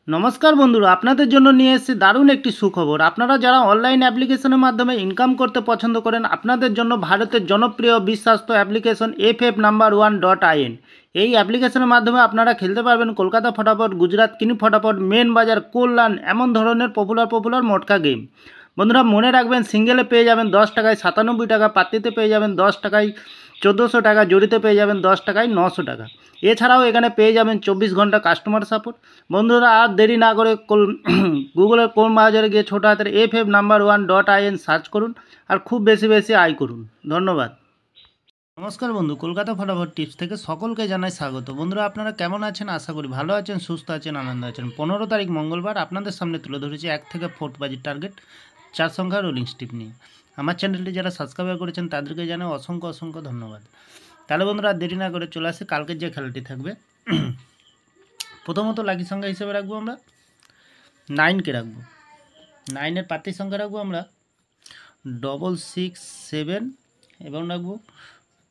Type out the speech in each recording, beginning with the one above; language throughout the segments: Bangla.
নমস্কার বন্ধুরা, আপনাদের জন্য নিয়ে এসেছি দারুণ একটি সুখবর। আপনারা যারা অনলাইন অ্যাপ্লিকেশনের মাধ্যমে ইনকাম করতে পছন্দ করেন, আপনাদের জন্য ভারতের জনপ্রিয় বিশ্বাস্ত অ্যাপ্লিকেশন FF No.1.in। এই অ্যাপ্লিকেশনের মাধ্যমে আপনারা খেলতে পারবেন কলকাতা ফটাফট, গুজরাট কিনি ফটাফট, মেন বাজার, কল্যাণ, এমন ধরনের পপুলার মটকা গেম। বন্ধুরা মনে রাখবেন, সিঙ্গেলে পেয়ে যাবেন 10 টাকায় 97 টাকা, পাত্তিতে পেয়ে যাবেন 10 টাকায় 1400 টাকা, জড়িতে পেয়ে যাবেন 10 টাকায় 900 টাকা। এছাড়াও এখানে পেয়ে যাবেন 24 ঘন্টা কাস্টমার সাপোর্ট। বন্ধুরা আর দেরি না করে গুগলের কোন বাজারে গিয়ে ছোটো হাতের FF No.1.in সার্চ করুন আর খুব বেশি আয় করুন। ধন্যবাদ। নমস্কার বন্ধু, কলকাতা ফটাফট টিপস থেকে সকলকে জানাই স্বাগত। বন্ধুরা আপনারা কেমন আছেন? আশা করি ভালো আছেন, সুস্থ আছেন, আনন্দ আছেন। 15 তারিখ মঙ্গলবার আপনাদের সামনে তুলে ধরেছি 1 থেকে 4 বাজির টার্গেট 4 সংখ্যা রোলিং স্টিপ নিয়ে। আমার চ্যানেলটি যারা সাবস্ক্রাইব করেছেন তাদেরকে জানাই অসংখ্য ধন্যবাদ। তাহলে বন্ধুরা দেরি না করে চলে আসে কালকের যে খেলাটি থাকবে। প্রথমত লাকি সংখ্যা হিসেবে রাখবো আমরা 9কে রাখবো। 9-এর পাত্রী সংখ্যা রাখবো আমরা 667 এবং রাখবো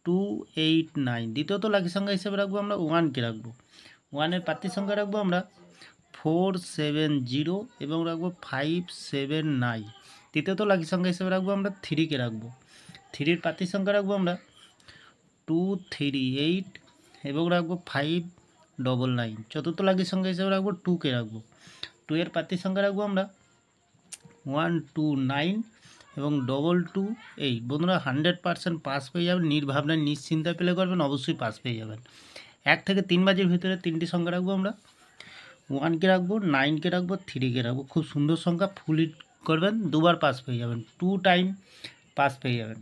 289। দ্বিতীয়ত লাকি সংখ্যা হিসেবে রাখবো আমরা 1কে রাখবো। 1-এর পাত্রী সংখ্যা রাখবো আমরা 470 এবং রাখবো 579। তৃতীয়ত লাকি সংখ্যা হিসেবে রাখবো আমরা 3কে রাখবো। 3-এর পাত্রী সংখ্যা রাখবো আমরা 238 এবং রাখবো 599। চতুর্থ লাকি সংখ্যা হিসেবে রাখবো 2কে রাখবো। 2-এর পাত্রী সংখ্যা রাখবো আমরা 129 এবং 228। বন্ধুরা 100% পাস পেয়ে যাবেন, নির্ভাবনায় নিশ্চিন্তায় প্লে করবেন, অবশ্যই পাস পেয়ে যাবেন। 1 থেকে 3 বাজির ভিতরে 3টি সংখ্যা রাখবো আমরা 1কে রাখবো, 9কে রাখবো, 3কে রাখবো। খুব সুন্দর সংখ্যা, ফুল হিট করবেন, দুবার পাস পেয়ে যাবেন, 2 টাইম পাস পেয়ে যাবেন।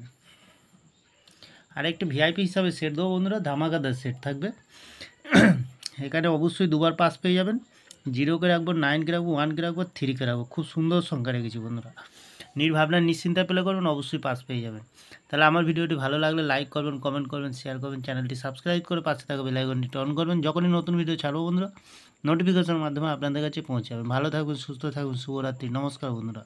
আর একটি ভিআইপি হিসাবে সেট দেবো বন্ধুরা, ধামাকাদার সেট থাকবে। এখানে অবশ্যই দুবার পাস পেয়ে যাবেন। 0কে রাখবো, 9কে রাখবো, 1কে রাখবো, 3কে রাখবো। খুব সুন্দর সংখ্যা রেখেছি বন্ধুরা, নির্ভাবনায় নিশ্চিন্তায় প্লে করবেন, অবশ্যই পাস পেয়ে যাবেন। তাহলে আমার ভিডিওটি ভালো লাগলে লাইক করবেন, কমেন্ট করবেন, শেয়ার করবেন, চ্যানেলটি সাবস্ক্রাইব করে পাশে থাকা বেল আইকনটি অন করবেন। যখনই নতুন ভিডিও ছাড়বো বন্ধুরা, নোটিফিকেশনের মাধ্যমে আপনাদের কাছে পৌঁছে যাবেন। ভালো থাকবেন, সুস্থ থাকবেন, শুভরাত্রি। নমস্কার বন্ধুরা।